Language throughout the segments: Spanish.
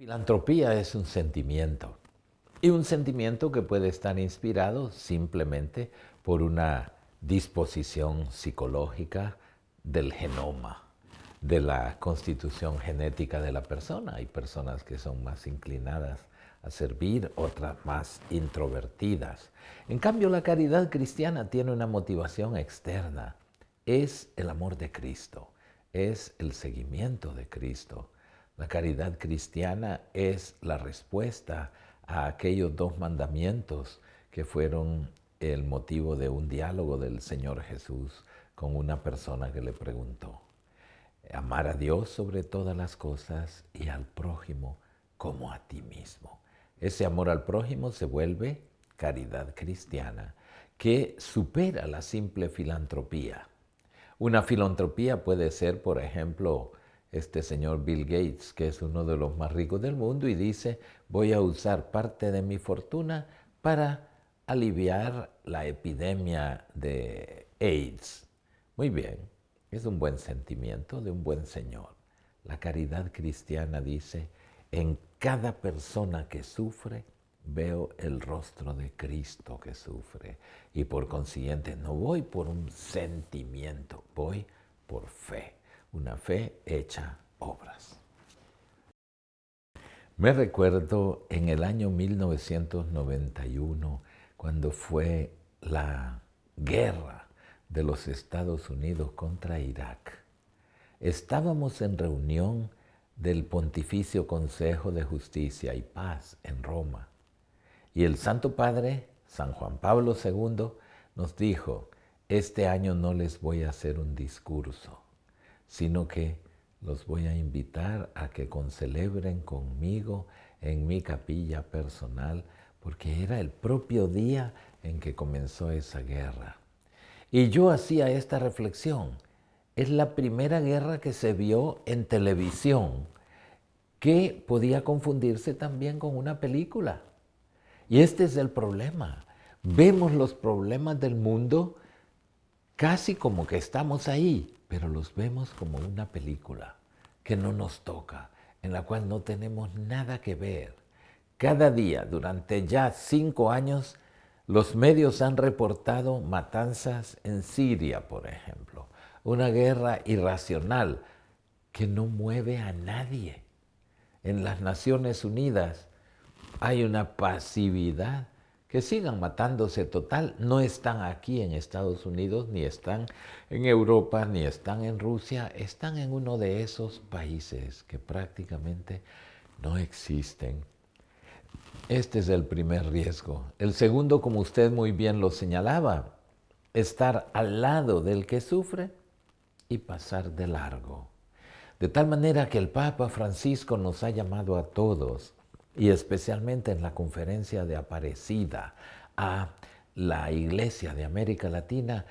Filantropía es un sentimiento, y un sentimiento que puede estar inspirado simplemente por una disposición psicológica del genoma, de la constitución genética de la persona. Hay personas que son más inclinadas a servir, otras más introvertidas. En cambio, la caridad cristiana tiene una motivación externa. Es el amor de Cristo, es el seguimiento de Cristo. La caridad cristiana es la respuesta a aquellos dos mandamientos que fueron el motivo de un diálogo del Señor Jesús con una persona que le preguntó: amar a Dios sobre todas las cosas y al prójimo como a ti mismo. Ese amor al prójimo se vuelve caridad cristiana, que supera la simple filantropía. Una filantropía puede ser, por ejemplo, este señor Bill Gates, que es uno de los más ricos del mundo, y dice: voy a usar parte de mi fortuna para aliviar la epidemia de AIDS. Muy bien, es un buen sentimiento de un buen señor. La caridad cristiana dice: en cada persona que sufre, veo el rostro de Cristo que sufre, y por consiguiente no voy por un sentimiento, voy por fe, una fe hecha obras. Me recuerdo en el año 1991, cuando fue la guerra de los Estados Unidos contra Irak. Estábamos en reunión del Pontificio Consejo de Justicia y Paz en Roma. Y el Santo Padre, San Juan Pablo II, nos dijo: este año no les voy a hacer un discurso, sino que los voy a invitar a que concelebren conmigo en mi capilla personal, porque era el propio día en que comenzó esa guerra. Y yo hacía esta reflexión: es la primera guerra que se vio en televisión, que podía confundirse también con una película. Y este es el problema. Vemos los problemas del mundo casi como que estamos ahí, pero los vemos como una película que no nos toca, en la cual no tenemos nada que ver. Cada día, durante ya 5 años, los medios han reportado matanzas en Siria, por ejemplo. Una guerra irracional que no mueve a nadie. En las Naciones Unidas hay una pasividad. Que sigan matándose total. No están aquí en Estados Unidos, ni están en Europa, ni están en Rusia. Están en uno de esos países que prácticamente no existen. Este es el primer riesgo. El segundo, como usted muy bien lo señalaba, estar al lado del que sufre y pasar de largo. De tal manera que el Papa Francisco nos ha llamado a todos, y especialmente en la conferencia de Aparecida, a la Iglesia de América Latina,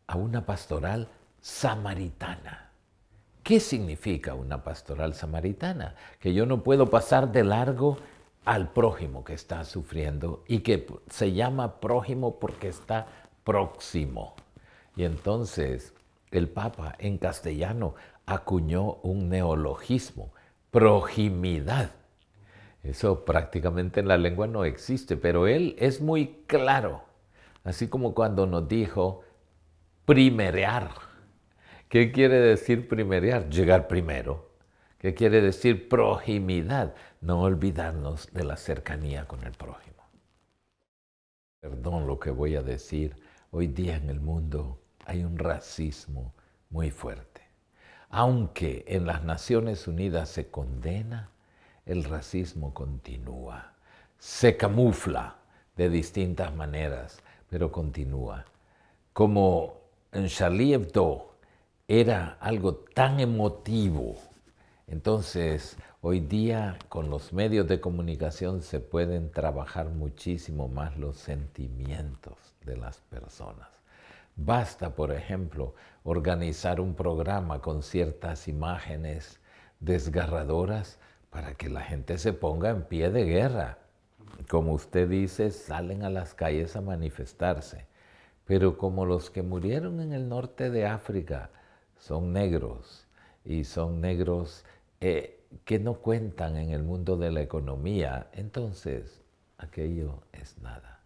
a una pastoral samaritana. ¿Qué significa una pastoral samaritana? Que yo no puedo pasar de largo al prójimo que está sufriendo, y que se llama prójimo porque está próximo. Y entonces el Papa en castellano acuñó un neologismo: proximidad. Eso prácticamente en la lengua no existe, pero él es muy claro. Así como cuando nos dijo primerear. ¿Qué quiere decir primerear? Llegar primero. ¿Qué quiere decir proximidad? No olvidarnos de la cercanía con el prójimo. Perdón lo que voy a decir, hoy día en el mundo hay un racismo muy fuerte. Aunque en las Naciones Unidas se condena, el racismo continúa. Se camufla de distintas maneras, pero continúa. Como en Charlie Hebdo era algo tan emotivo, entonces hoy día con los medios de comunicación se pueden trabajar muchísimo más los sentimientos de las personas. Basta, por ejemplo, organizar un programa con ciertas imágenes desgarradoras para que la gente se ponga en pie de guerra. Como usted dice, salen a las calles a manifestarse. Pero como los que murieron en el norte de África son negros, y son negros que no cuentan en el mundo de la economía, entonces aquello es nada.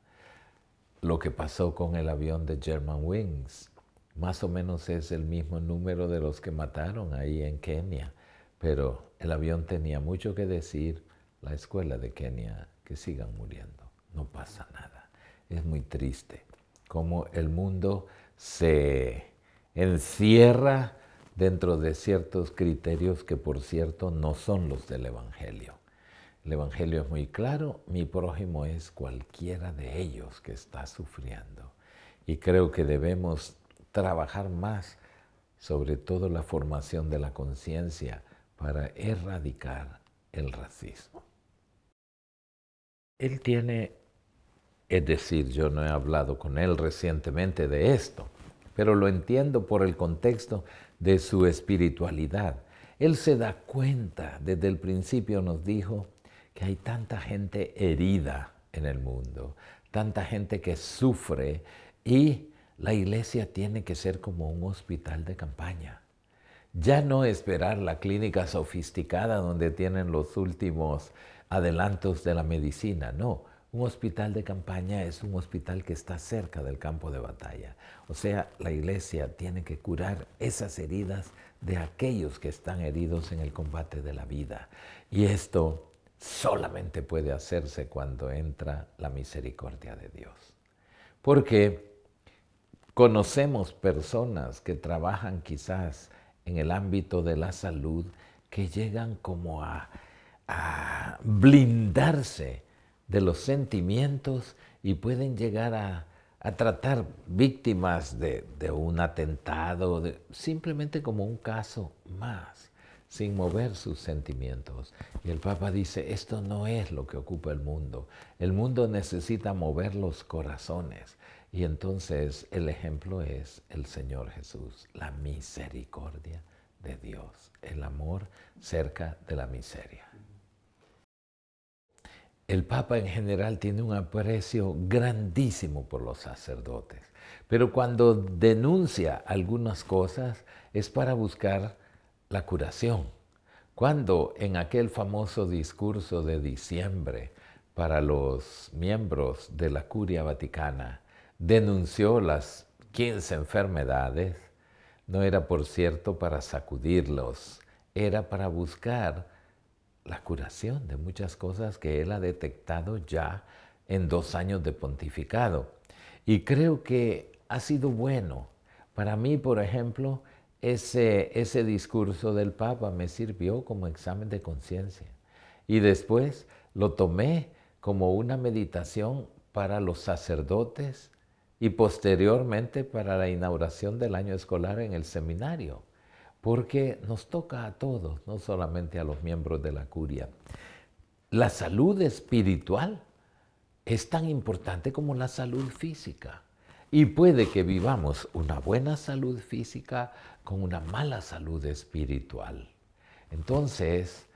Lo que pasó con el avión de Germanwings, más o menos es el mismo número de los que mataron ahí en Kenia, pero el avión tenía mucho que decir, la escuela de Kenia, que sigan muriendo, no pasa nada. Es muy triste cómo el mundo se encierra dentro de ciertos criterios que, por cierto, no son los del Evangelio. El Evangelio es muy claro, mi prójimo es cualquiera de ellos que está sufriendo. Y creo que debemos trabajar más, sobre todo la formación de la conciencia, para erradicar el racismo. Él tiene, es decir, yo no he hablado con él recientemente de esto, pero lo entiendo por el contexto de su espiritualidad. Él se da cuenta, desde el principio nos dijo, que hay tanta gente herida en el mundo, tanta gente que sufre, y la iglesia tiene que ser como un hospital de campaña. Ya no esperar la clínica sofisticada donde tienen los últimos adelantos de la medicina, no. Un hospital de campaña es un hospital que está cerca del campo de batalla. O sea, la iglesia tiene que curar esas heridas de aquellos que están heridos en el combate de la vida. Y esto solamente puede hacerse cuando entra la misericordia de Dios. Porque conocemos personas que trabajan quizás en el ámbito de la salud que llegan como a blindarse de los sentimientos y pueden llegar a tratar víctimas de un atentado, simplemente como un caso más, sin mover sus sentimientos. Y el Papa dice, esto no es lo que ocupa el mundo. El mundo necesita mover los corazones. Y entonces el ejemplo es el Señor Jesús, la misericordia de Dios, el amor cerca de la miseria. El Papa en general tiene un aprecio grandísimo por los sacerdotes, pero cuando denuncia algunas cosas es para buscar la curación. Cuando en aquel famoso discurso de diciembre para los miembros de la Curia Vaticana denunció las 15 enfermedades, no era por cierto para sacudirlos, era para buscar la curación de muchas cosas que él ha detectado ya en 2 años de pontificado. Y creo que ha sido bueno. Para mí, por ejemplo, ese discurso del Papa me sirvió como examen de conciencia. Y después lo tomé como una meditación para los sacerdotes y posteriormente para la inauguración del año escolar en el seminario. Porque nos toca a todos, no solamente a los miembros de la curia. La salud espiritual es tan importante como la salud física. Y puede que vivamos una buena salud física con una mala salud espiritual. Entonces,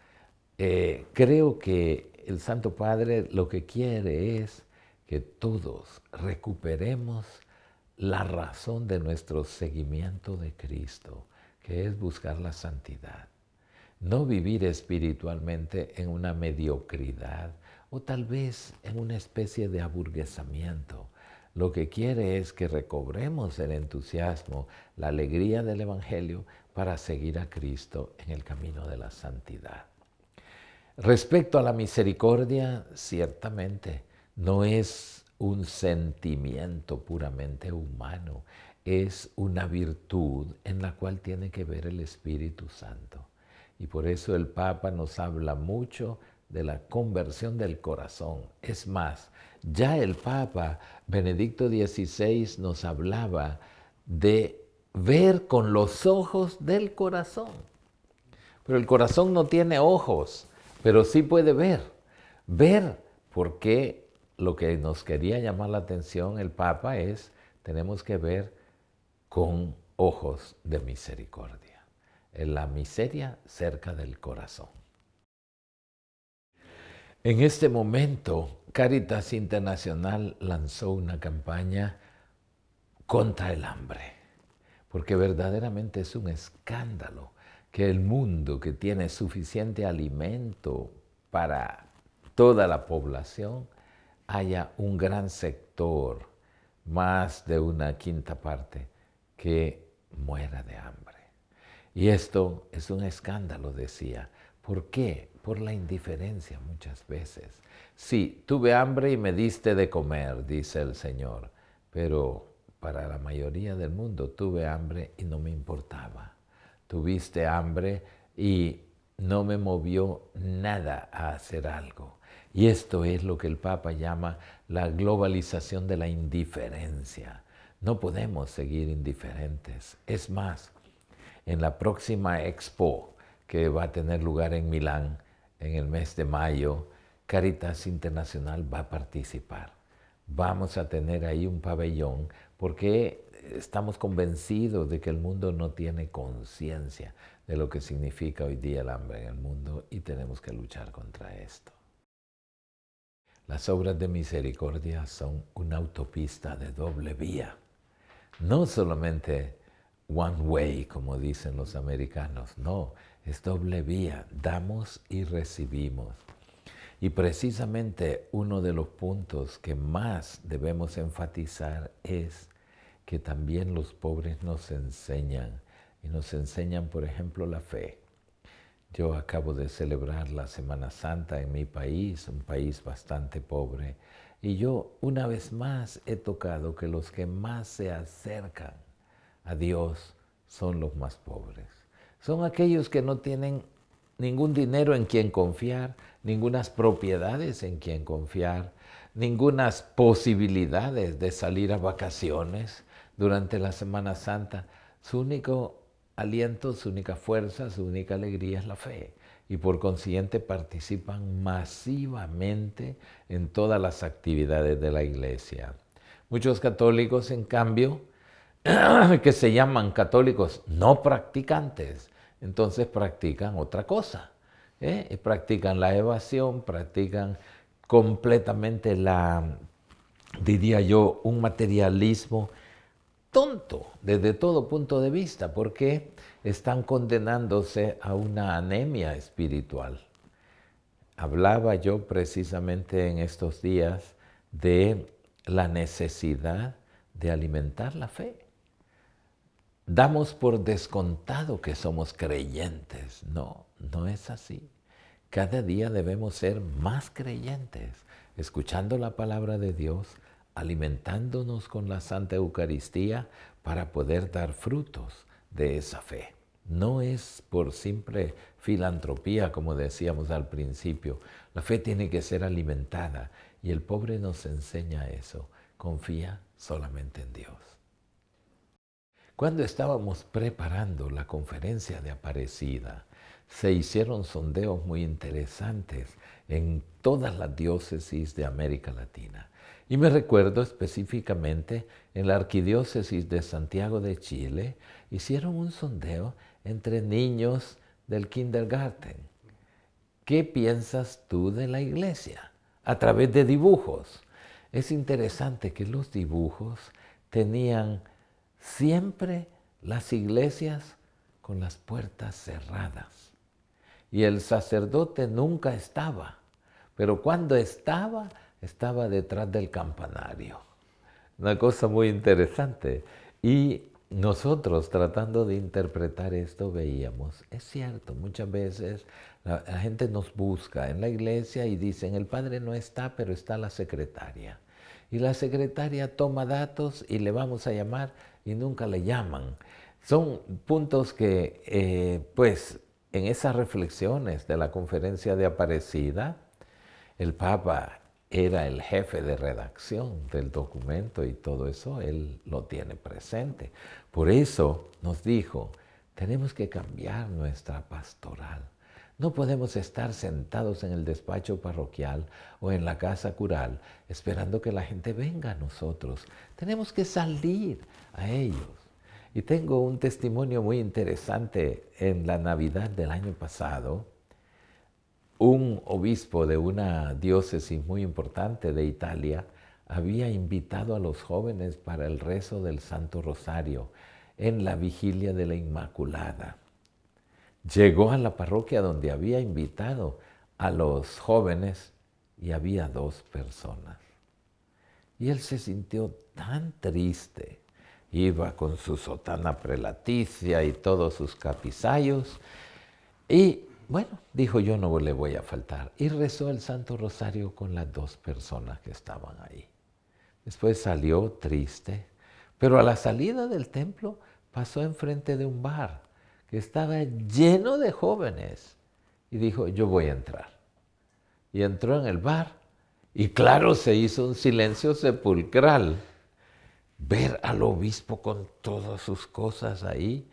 creo que el Santo Padre lo que quiere es que todos recuperemos la razón de nuestro seguimiento de Cristo, que es buscar la santidad. No vivir espiritualmente en una mediocridad o tal vez en una especie de aburguesamiento. Lo que quiere es que recobremos el entusiasmo, la alegría del Evangelio para seguir a Cristo en el camino de la santidad. Respecto a la misericordia, ciertamente no es un sentimiento puramente humano, es una virtud en la cual tiene que ver el Espíritu Santo. Y por eso el Papa nos habla mucho de la conversión del corazón. Es más, ya el Papa Benedicto XVI nos hablaba de ver con los ojos del corazón. Pero el corazón no tiene ojos, pero sí puede ver. Ver, porque lo que nos quería llamar la atención el Papa es, tenemos que ver con ojos de misericordia. La miseria cerca del corazón. En este momento, Cáritas Internacional lanzó una campaña contra el hambre, porque verdaderamente es un escándalo que el mundo, que tiene suficiente alimento para toda la población, haya un gran sector, más de una quinta parte, que muera de hambre. Y esto es un escándalo, decía. ¿Por qué? Por la indiferencia muchas veces. Sí, tuve hambre y me diste de comer, dice el Señor, pero para la mayoría del mundo tuve hambre y no me importaba. Tuviste hambre y no me movió nada a hacer algo. Y esto es lo que el Papa llama la globalización de la indiferencia. No podemos seguir indiferentes. Es más, en la próxima Expo que va a tener lugar en Milán en el mes de mayo, Caritas Internacional va a participar. Vamos a tener ahí un pabellón porque estamos convencidos de que el mundo no tiene conciencia de lo que significa hoy día el hambre en el mundo y tenemos que luchar contra esto. Las obras de misericordia son una autopista de doble vía. No solamente one way, como dicen los americanos, no, es doble vía, damos y recibimos. Y precisamente uno de los puntos que más debemos enfatizar es que también los pobres nos enseñan, y nos enseñan, por ejemplo, la fe. Yo acabo de celebrar la Semana Santa en mi país, un país bastante pobre, y yo una vez más he tocado que los que más se acercan a Dios son los más pobres. Son aquellos que no tienen ningún dinero en quien confiar, ningunas propiedades en quien confiar, ningunas posibilidades de salir a vacaciones durante la Semana Santa. Su único aliento, su única fuerza, su única alegría es la fe. Y por consiguiente participan masivamente en todas las actividades de la iglesia. Muchos católicos, en cambio, que se llaman católicos no practicantes, entonces practican otra cosa. Practican la evasión, practican completamente diría yo, un materialismo tonto desde todo punto de vista, porque están condenándose a una anemia espiritual. Hablaba yo precisamente en estos días de la necesidad de alimentar la fe. Damos por descontado que somos creyentes. No, no es así. Cada día debemos ser más creyentes, escuchando la palabra de Dios, alimentándonos con la Santa Eucaristía para poder dar frutos de esa fe. No es por simple filantropía, como decíamos al principio. La fe tiene que ser alimentada y el pobre nos enseña eso. Confía solamente en Dios. Cuando estábamos preparando la conferencia de Aparecida, se hicieron sondeos muy interesantes en todas las diócesis de América Latina. Y me recuerdo específicamente en la Arquidiócesis de Santiago de Chile, hicieron un sondeo entre niños del kindergarten. ¿Qué piensas tú de la iglesia? A través de dibujos. Es interesante que los dibujos tenían siempre las iglesias con las puertas cerradas. Y el sacerdote nunca estaba, pero cuando estaba, estaba detrás del campanario. Una cosa muy interesante. Y nosotros tratando de interpretar esto veíamos, es cierto, muchas veces la gente nos busca en la iglesia y dicen, el padre no está, pero está la secretaria. Y la secretaria toma datos y le vamos a llamar y nunca le llaman. Son puntos que, pues, en esas reflexiones de la conferencia de Aparecida, el Papa era el jefe de redacción del documento y todo eso, él lo tiene presente. Por eso nos dijo, tenemos que cambiar nuestra pastoral. No podemos estar sentados en el despacho parroquial o en la casa cural esperando que la gente venga a nosotros. Tenemos que salir a ellos. Y tengo un testimonio muy interesante en la Navidad del año pasado. Un obispo de una diócesis muy importante de Italia había invitado a los jóvenes para el rezo del Santo Rosario en la vigilia de la Inmaculada. llegó a la parroquia donde había invitado a los jóvenes y había 2 personas. Y él se sintió tan triste. Iba con su sotana prelaticia y todos sus capizallos. Y bueno, dijo, yo no le voy a faltar. Y rezó el Santo Rosario con las 2 personas que estaban ahí. Después salió triste, pero a la salida del templo pasó enfrente de un bar que estaba lleno de jóvenes. Y dijo, yo voy a entrar. Y entró en el bar y claro, se hizo un silencio sepulcral. Ver al obispo con todas sus cosas ahí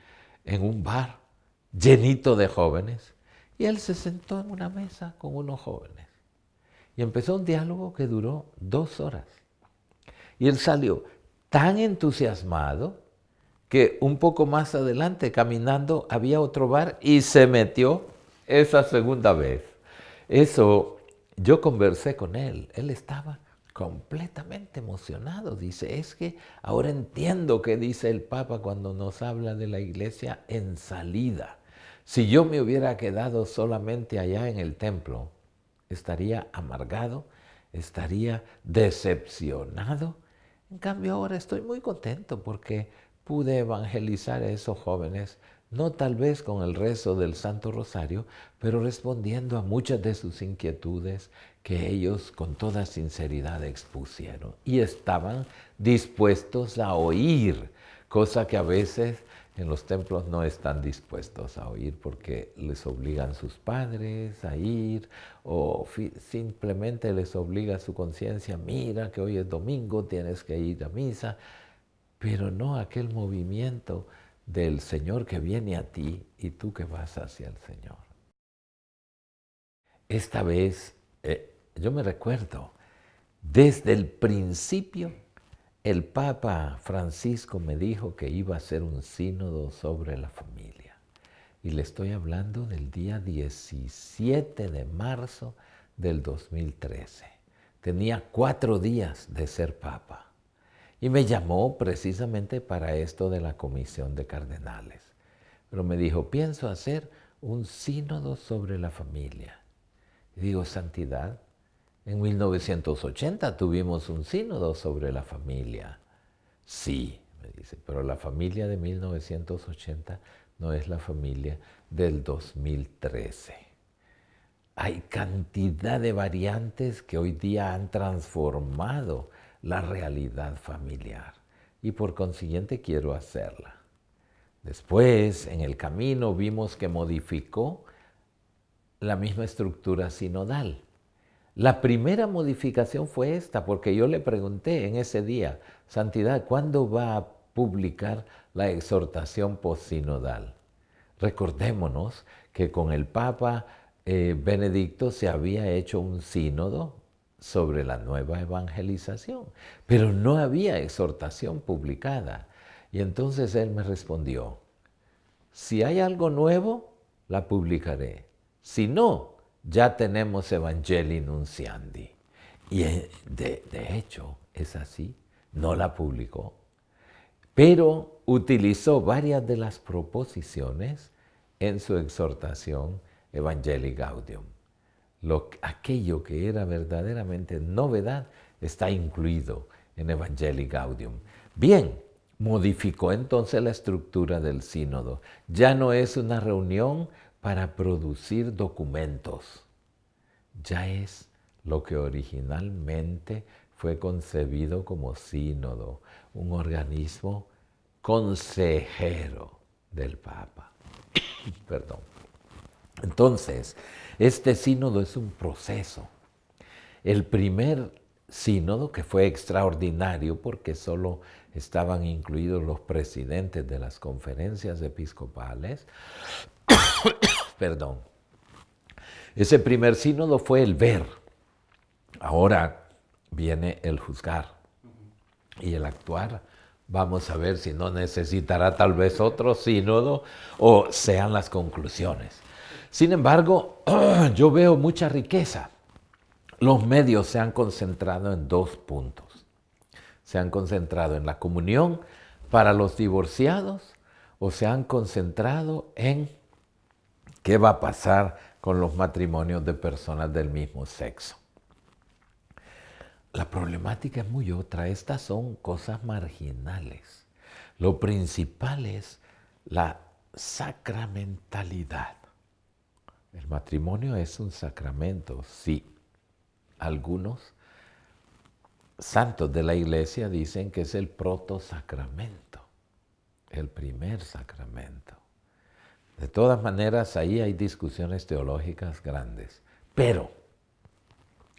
en un bar llenito de jóvenes. Y él se sentó en una mesa con unos jóvenes. Y empezó un diálogo que duró 2 horas. Y él salió tan entusiasmado que un poco más adelante, caminando, había otro bar y se metió esa segunda vez. Eso, yo conversé con él. Él estaba completamente emocionado. Dice, es que ahora entiendo qué dice el Papa cuando nos habla de la iglesia en salida. Si yo me hubiera quedado solamente allá en el templo, estaría amargado, estaría decepcionado. En cambio ahora estoy muy contento porque pude evangelizar a esos jóvenes, no tal vez con el rezo del Santo Rosario, pero respondiendo a muchas de sus inquietudes que ellos con toda sinceridad expusieron y estaban dispuestos a oír, cosa que a veces en los templos no están dispuestos a oír porque les obligan sus padres a ir o simplemente les obliga su conciencia, mira que hoy es domingo, tienes que ir a misa, pero no aquel movimiento del Señor que viene a ti y tú que vas hacia el Señor. Esta vez, yo me recuerdo, desde el principio, el Papa Francisco me dijo que iba a hacer un sínodo sobre la familia. Y le estoy hablando del día 17 de marzo del 2013. Tenía 4 días de ser Papa. Y me llamó precisamente para esto de la comisión de cardenales. Pero me dijo, pienso hacer un sínodo sobre la familia. Y digo, santidad, en 1980 tuvimos un sínodo sobre la familia. Sí, me dice, pero la familia de 1980 no es la familia del 2013. Hay cantidad de variantes que hoy día han transformado la realidad familiar y por consiguiente quiero hacerla. Después, en el camino, vimos que modificó la misma estructura sinodal. La primera modificación fue esta, porque yo le pregunté en ese día, Santidad, ¿cuándo va a publicar la exhortación postsinodal? Recordémonos que con el Papa Benedicto se había hecho un sínodo sobre la nueva evangelización, pero no había exhortación publicada. Y entonces él me respondió, si hay algo nuevo, la publicaré. Si no, ya tenemos Evangelii Nunciandi. Y de hecho es así, no la publicó, pero utilizó varias de las proposiciones en su exhortación Evangelii Gaudium. Aquello que era verdaderamente novedad está incluido en Evangelii Gaudium. Bien, modificó entonces la estructura del sínodo. Ya no es una reunión para producir documentos. Ya es lo que originalmente fue concebido como sínodo, un organismo consejero del Papa. Perdón. Entonces, este sínodo es un proceso. El primer sínodo, que fue extraordinario porque solo estaban incluidos los presidentes de las conferencias episcopales, perdón, ese primer sínodo fue el ver. Ahora viene el juzgar y el actuar. Vamos a ver si no necesitará tal vez otro sínodo o sean las conclusiones. Sin embargo, yo veo mucha riqueza. Los medios se han concentrado en 2 puntos. Se han concentrado en la comunión para los divorciados o se han concentrado en ¿Qué va a pasar con los matrimonios de personas del mismo sexo? La problemática es muy otra. Estas son cosas marginales. Lo principal es la sacramentalidad. El matrimonio es un sacramento, sí. Algunos santos de la Iglesia dicen que es el protosacramento, el primer sacramento. De todas maneras, ahí hay discusiones teológicas grandes. Pero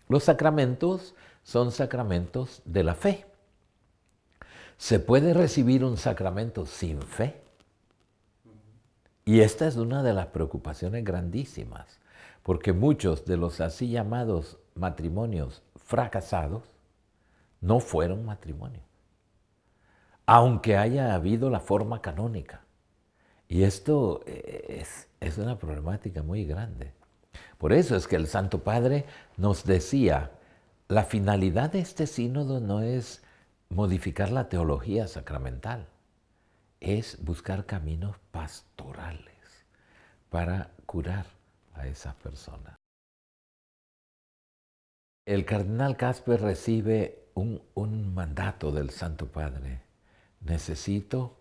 los sacramentos son sacramentos de la fe. ¿Se puede recibir un sacramento sin fe? Y esta es una de las preocupaciones grandísimas, porque muchos de los así llamados matrimonios fracasados no fueron matrimonios, aunque haya habido la forma canónica. Y esto es una problemática muy grande. Por eso es que el Santo Padre nos decía, la finalidad de este sínodo no es modificar la teología sacramental, es buscar caminos pastorales para curar a esas personas. El cardenal Casper recibe un mandato del Santo Padre. Necesito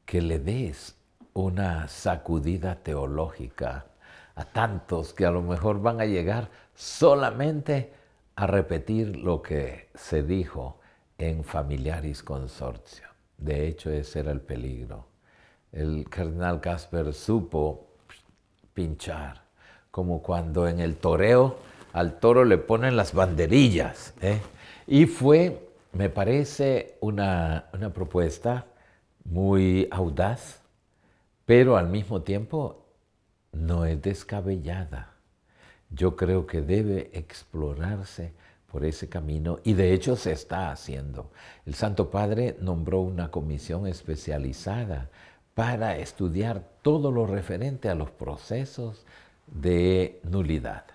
que le des una sacudida teológica a tantos que a lo mejor van a llegar solamente a repetir lo que se dijo en Familiaris Consortio. De hecho, ese era el peligro. El cardenal Casper supo pinchar, como cuando en el toreo al toro le ponen las banderillas. Y fue, me parece, una propuesta muy audaz, pero al mismo tiempo no es descabellada. Yo creo que debe explorarse por ese camino y de hecho se está haciendo. El Santo Padre nombró una comisión especializada para estudiar todo lo referente a los procesos de nulidad,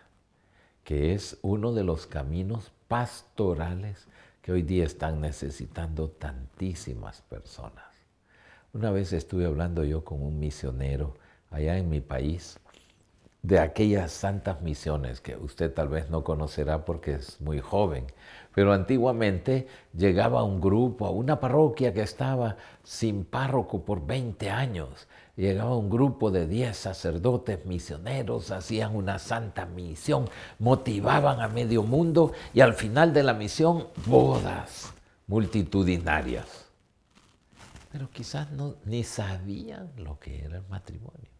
que es uno de los caminos pastorales que hoy día están necesitando tantísimas personas. Una vez estuve hablando yo con un misionero allá en mi país, de aquellas santas misiones que usted tal vez no conocerá porque es muy joven, pero antiguamente llegaba un grupo a una parroquia que estaba sin párroco por 20 años. Llegaba un grupo de 10 sacerdotes misioneros, hacían una santa misión, motivaban a medio mundo y al final de la misión, bodas multitudinarias. Pero quizás ni sabían lo que era el matrimonio,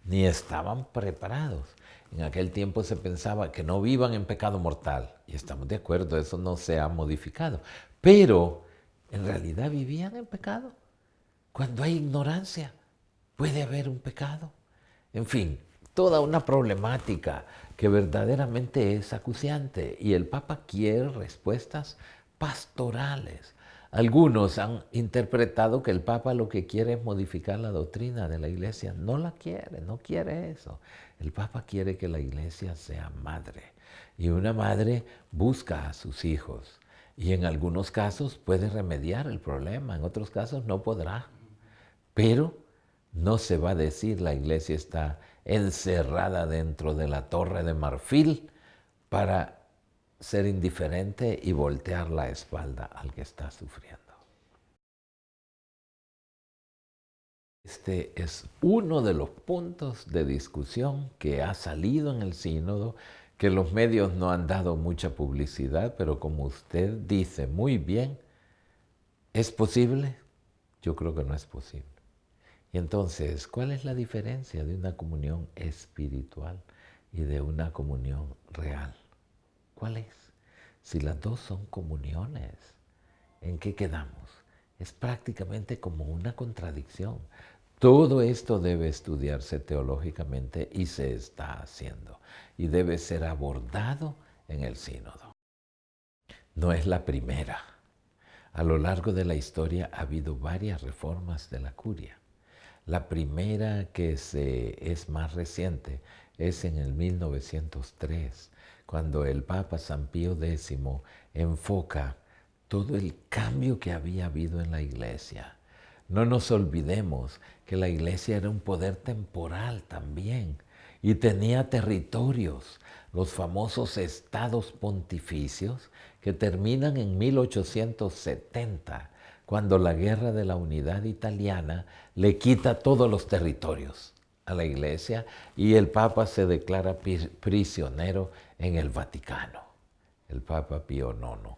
ni estaban preparados. En aquel tiempo se pensaba que no vivan en pecado mortal, y estamos de acuerdo, eso no se ha modificado. Pero en realidad vivían en pecado. Cuando hay ignorancia, puede haber un pecado. En fin, toda una problemática que verdaderamente es acuciante, y el Papa quiere respuestas pastorales. Algunos han interpretado que el Papa lo que quiere es modificar la doctrina de la Iglesia. No la quiere, no quiere eso. El Papa quiere que la Iglesia sea madre. Y una madre busca a sus hijos. Y en algunos casos puede remediar el problema, en otros casos no podrá. Pero no se va a decir la Iglesia está encerrada dentro de la torre de marfil para ser indiferente y voltear la espalda al que está sufriendo. Este es uno de los puntos de discusión que ha salido en el sínodo, que los medios no han dado mucha publicidad, pero como usted dice muy bien, ¿es posible? Yo creo que no es posible. Y entonces, ¿cuál es la diferencia de una comunión espiritual y de una comunión real? ¿Cuál es? Si las dos son comuniones, ¿en qué quedamos? Es prácticamente como una contradicción. Todo esto debe estudiarse teológicamente y se está haciendo. Y debe ser abordado en el sínodo. No es la primera. A lo largo de la historia ha habido varias reformas de la curia. La primera que es más reciente es en el 1903, cuando el Papa San Pío X enfoca todo el cambio que había habido en la Iglesia. No nos olvidemos que la Iglesia era un poder temporal también y tenía territorios, los famosos estados pontificios que terminan en 1870, cuando la Guerra de la Unidad Italiana le quita todos los territorios a la Iglesia y el Papa se declara prisionero en el Vaticano, el Papa Pío IX.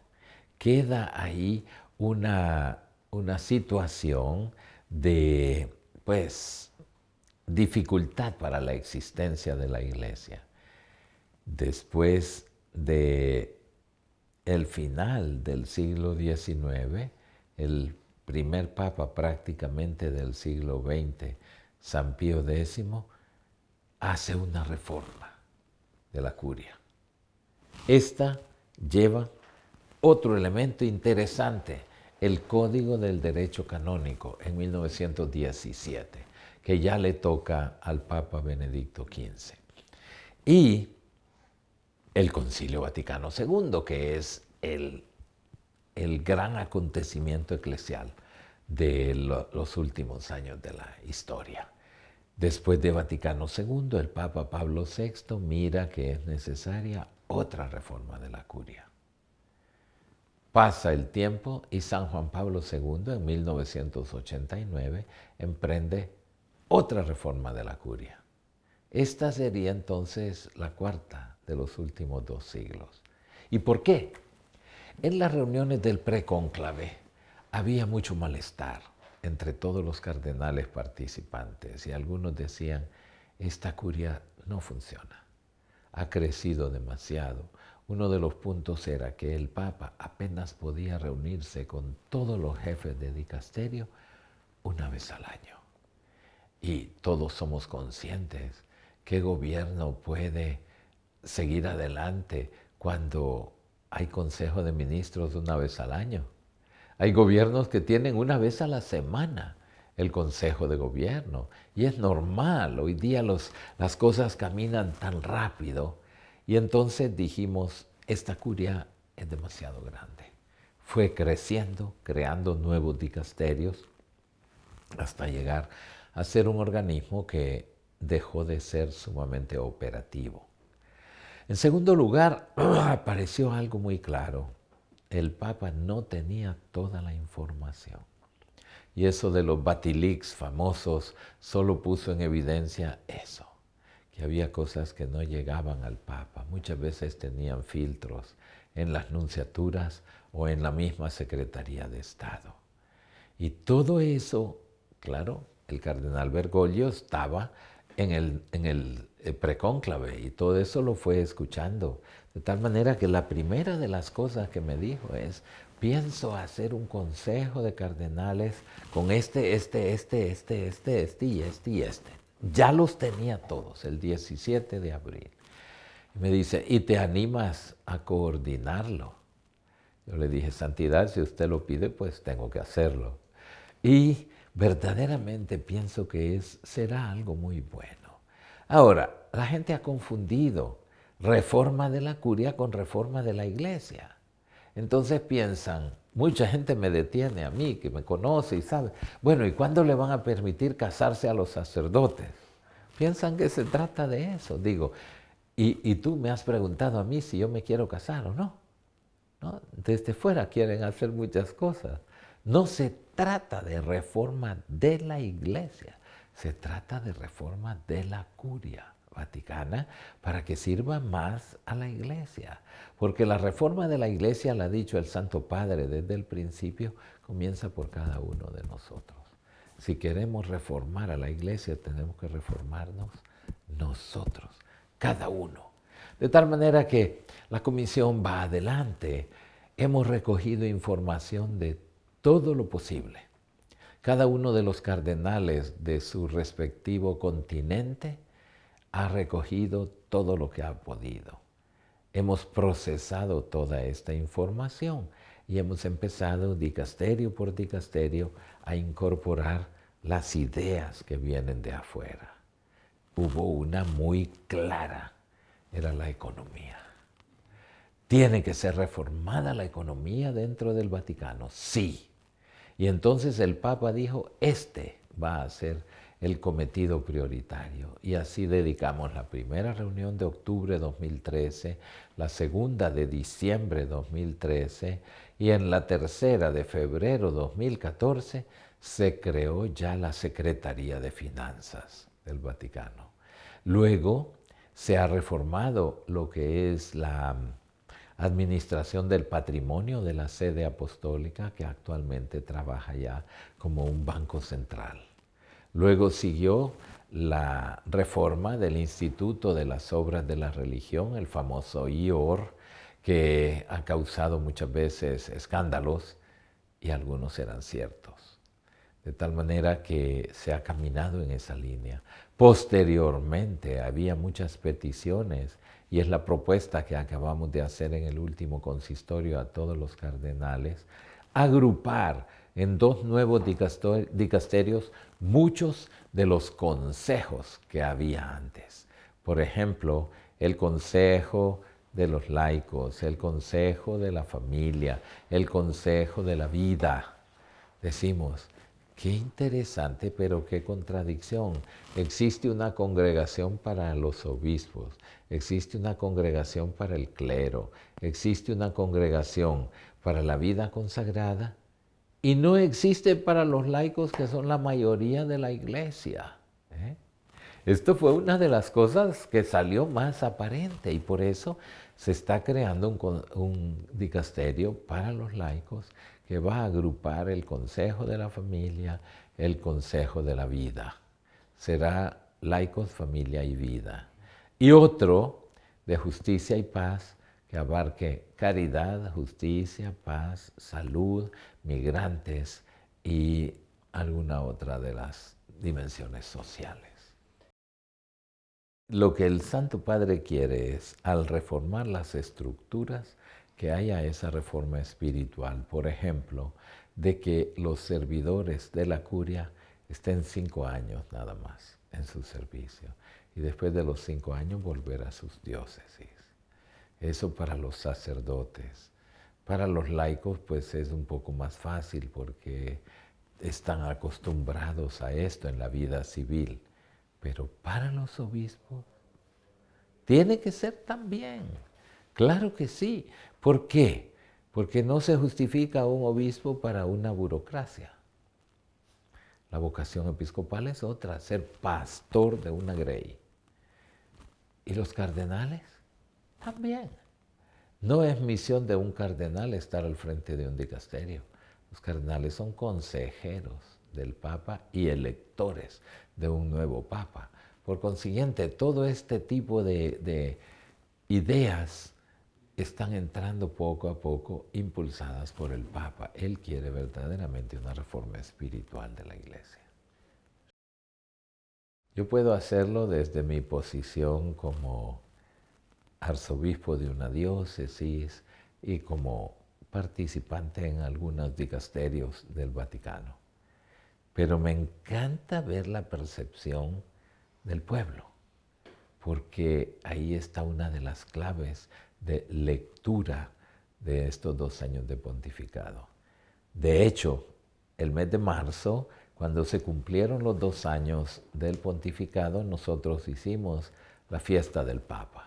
Queda ahí una situación de, pues, dificultad para la existencia de la Iglesia. Después de el final del siglo XIX, el primer papa prácticamente del siglo XX, San Pío X, hace una reforma de la curia. Esta lleva otro elemento interesante, el Código del Derecho Canónico en 1917, que ya le toca al Papa Benedicto XV. Y el Concilio Vaticano II, que es el gran acontecimiento eclesial de los últimos años de la historia. Después de Vaticano II, el Papa Pablo VI mira que es necesaria otra reforma de la curia. Pasa el tiempo y San Juan Pablo II, en 1989, emprende otra reforma de la curia. Esta sería entonces la cuarta de los últimos 2 siglos. ¿Y por qué? En las reuniones del precónclave había mucho malestar entre todos los cardenales participantes y algunos decían, esta curia no funciona, ha crecido demasiado. Uno de los puntos era que el Papa apenas podía reunirse con todos los jefes de dicasterio una vez al año. Y todos somos conscientes que gobierno puede seguir adelante cuando hay consejo de ministros una vez al año. Hay gobiernos que tienen una vez a la semana el consejo de gobierno. Y es normal, hoy día las cosas caminan tan rápido. Y entonces dijimos, esta curia es demasiado grande. Fue creciendo, creando nuevos dicasterios, hasta llegar a ser un organismo que dejó de ser sumamente operativo. En segundo lugar, apareció algo muy claro. El Papa no tenía toda la información. Y eso de los Batilix famosos solo puso en evidencia eso, que había cosas que no llegaban al Papa. Muchas veces tenían filtros en las nunciaturas o en la misma Secretaría de Estado. Y todo eso, claro, el cardenal Bergoglio estaba en el precónclave y todo eso lo fue escuchando. De tal manera que la primera de las cosas que me dijo es, pienso hacer un consejo de cardenales con este y este. Ya los tenía todos el 17 de abril. Y me dice, ¿y te animas a coordinarlo? Yo le dije, Santidad, si usted lo pide, pues tengo que hacerlo. Y verdaderamente pienso que será algo muy bueno. Ahora, la gente ha confundido reforma de la curia con reforma de la iglesia. Entonces piensan, mucha gente me detiene a mí, que me conoce y sabe, bueno, ¿y cuándo le van a permitir casarse a los sacerdotes? Piensan que se trata de eso. Digo, y tú me has preguntado a mí si yo me quiero casar o no. ¿No? Desde fuera quieren hacer muchas cosas. No se trata de reforma de la iglesia, se trata de reforma de la curia vaticana para que sirva más a la iglesia. Porque la reforma de la iglesia, la ha dicho el Santo Padre desde el principio, comienza por cada uno de nosotros. Si queremos reformar a la iglesia, tenemos que reformarnos nosotros, cada uno. De tal manera que la comisión va adelante. Hemos recogido información de todo lo posible. Cada uno de los cardenales de su respectivo continente ha recogido todo lo que ha podido. Hemos procesado toda esta información y hemos empezado dicasterio por dicasterio a incorporar las ideas que vienen de afuera. Hubo una muy clara, era la economía. ¿Tiene que ser reformada la economía dentro del Vaticano? Sí. Y entonces el Papa dijo, este va a ser el cometido prioritario. Y así dedicamos la primera reunión de octubre de 2013, la segunda de diciembre de 2013 y en la tercera de febrero de 2014 se creó ya la Secretaría de Finanzas del Vaticano. Luego se ha reformado lo que es la Administración del Patrimonio de la Sede Apostólica, que actualmente trabaja ya como un banco central. Luego siguió la reforma del Instituto de las Obras de la Religión, el famoso IOR, que ha causado muchas veces escándalos y algunos eran ciertos. De tal manera que se ha caminado en esa línea. Posteriormente había muchas peticiones y es la propuesta que acabamos de hacer en el último consistorio a todos los cardenales, agrupar en dos nuevos dicasterios muchos de los consejos que había antes. Por ejemplo, el consejo de los laicos, el consejo de la familia, el consejo de la vida. Decimos, qué interesante, pero qué contradicción. Existe una congregación para los obispos, existe una congregación para el clero, existe una congregación para la vida consagrada y no existe para los laicos que son la mayoría de la iglesia. Esto fue una de las cosas que salió más aparente y por eso se está creando un dicasterio para los laicos que va a agrupar el consejo de la familia, el consejo de la vida. Será laicos, familia y vida. Y otro de justicia y paz que abarque caridad, justicia, paz, salud, migrantes y alguna otra de las dimensiones sociales. Lo que el Santo Padre quiere es, al reformar las estructuras, que haya esa reforma espiritual. Por ejemplo, de que los servidores de la curia estén 5 años nada más en su servicio y después de los 5 años volver a sus diócesis. Eso para los sacerdotes. Para los laicos pues es un poco más fácil porque están acostumbrados a esto en la vida civil. Pero para los obispos tiene que ser también. Claro que sí. ¿Por qué? Porque no se justifica un obispo para una burocracia. La vocación episcopal es otra, ser pastor de una grey. ¿Y los cardenales? También. No es misión de un cardenal estar al frente de un dicasterio. Los cardenales son consejeros del Papa y electores de un nuevo Papa. Por consiguiente, todo este tipo de ideas están entrando poco a poco impulsadas por el Papa. Él quiere verdaderamente una reforma espiritual de la Iglesia. Yo puedo hacerlo desde mi posición como arzobispo de una diócesis y como participante en algunos dicasterios del Vaticano. Pero me encanta ver la percepción del pueblo, porque ahí está una de las claves de lectura de estos 2 años de pontificado. De hecho, el mes de marzo, cuando se cumplieron los 2 años del pontificado, nosotros hicimos la fiesta del Papa.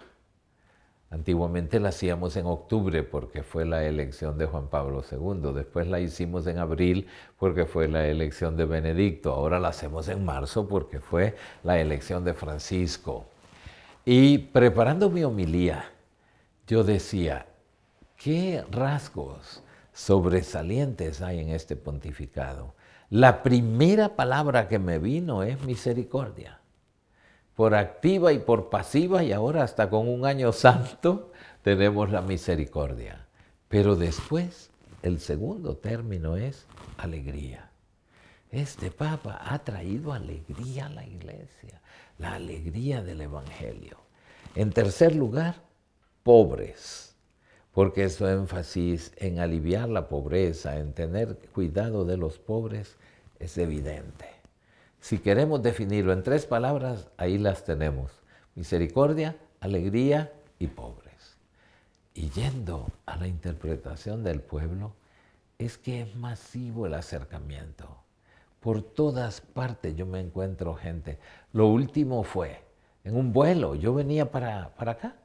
Antiguamente la hacíamos en octubre porque fue la elección de Juan Pablo II. Después la hicimos en abril porque fue la elección de Benedicto. Ahora la hacemos en marzo porque fue la elección de Francisco. Y preparando mi homilía, yo decía, ¿qué rasgos sobresalientes hay en este pontificado? La primera palabra que me vino es misericordia. Por activa y por pasiva, y ahora hasta con un año santo tenemos la misericordia. Pero después, el segundo término es alegría. Este Papa ha traído alegría a la Iglesia, la alegría del Evangelio. En tercer lugar, pobres, porque su énfasis en aliviar la pobreza, en tener cuidado de los pobres, es evidente. Si queremos definirlo en 3 palabras, ahí las tenemos. Misericordia, alegría y pobres. Y yendo a la interpretación del pueblo, es que es masivo el acercamiento. Por todas partes yo me encuentro gente. Lo último fue en un vuelo. Yo venía para acá,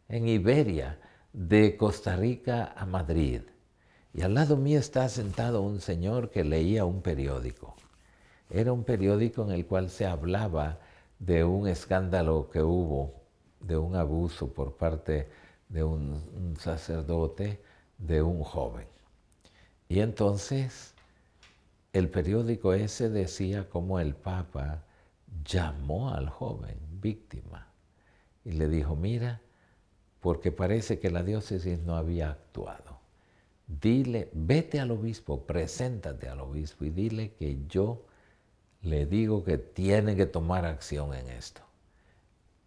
en Iberia, de Costa Rica a Madrid. Y al lado mío está sentado un señor que leía un periódico. Era un periódico en el cual se hablaba de un escándalo que hubo, de un abuso por parte de un sacerdote de un joven. Y entonces el periódico ese decía cómo el Papa llamó al joven víctima y le dijo, mira, porque parece que la diócesis no había actuado. Dile, vete al obispo, preséntate al obispo y dile que yo le digo que tiene que tomar acción en esto.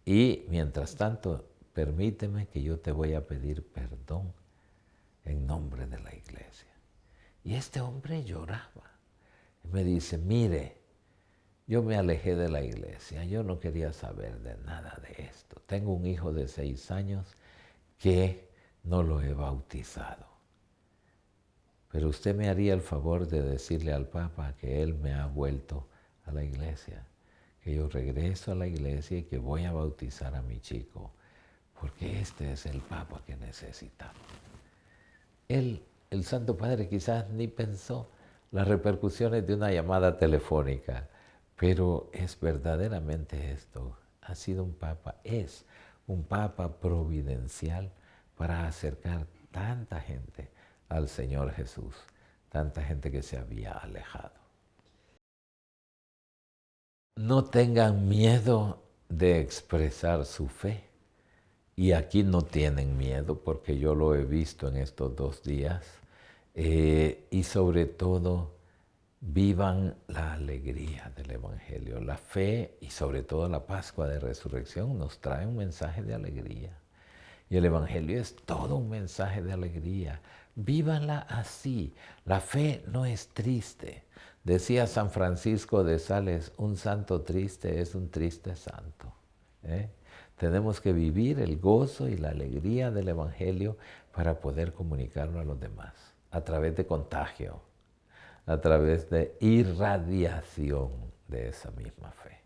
Y mientras tanto, permíteme que yo te voy a pedir perdón en nombre de la iglesia. Y este hombre lloraba. Y me dice, mire, yo me alejé de la iglesia, yo no quería saber de nada de esto. Tengo un hijo de 6 años que no lo he bautizado. Pero usted me haría el favor de decirle al Papa que él me ha vuelto a la iglesia, que yo regreso a la iglesia y que voy a bautizar a mi chico, porque este es el Papa que necesitamos. Él, el Santo Padre, quizás ni pensó las repercusiones de una llamada telefónica, pero es verdaderamente esto. Ha sido un Papa, es un Papa providencial para acercar tanta gente al Señor Jesús, tanta gente que se había alejado. No tengan miedo de expresar su fe. Y aquí no tienen miedo porque yo lo he visto en estos 2 días. Y sobre todo, vivan la alegría del Evangelio. La fe y sobre todo la Pascua de Resurrección nos trae un mensaje de alegría. Y el Evangelio es todo un mensaje de alegría. Vívanla así. La fe no es triste. Decía San Francisco de Sales, un santo triste es un triste santo. Tenemos que vivir el gozo y la alegría del Evangelio para poder comunicarlo a los demás, a través de contagio, a través de irradiación de esa misma fe.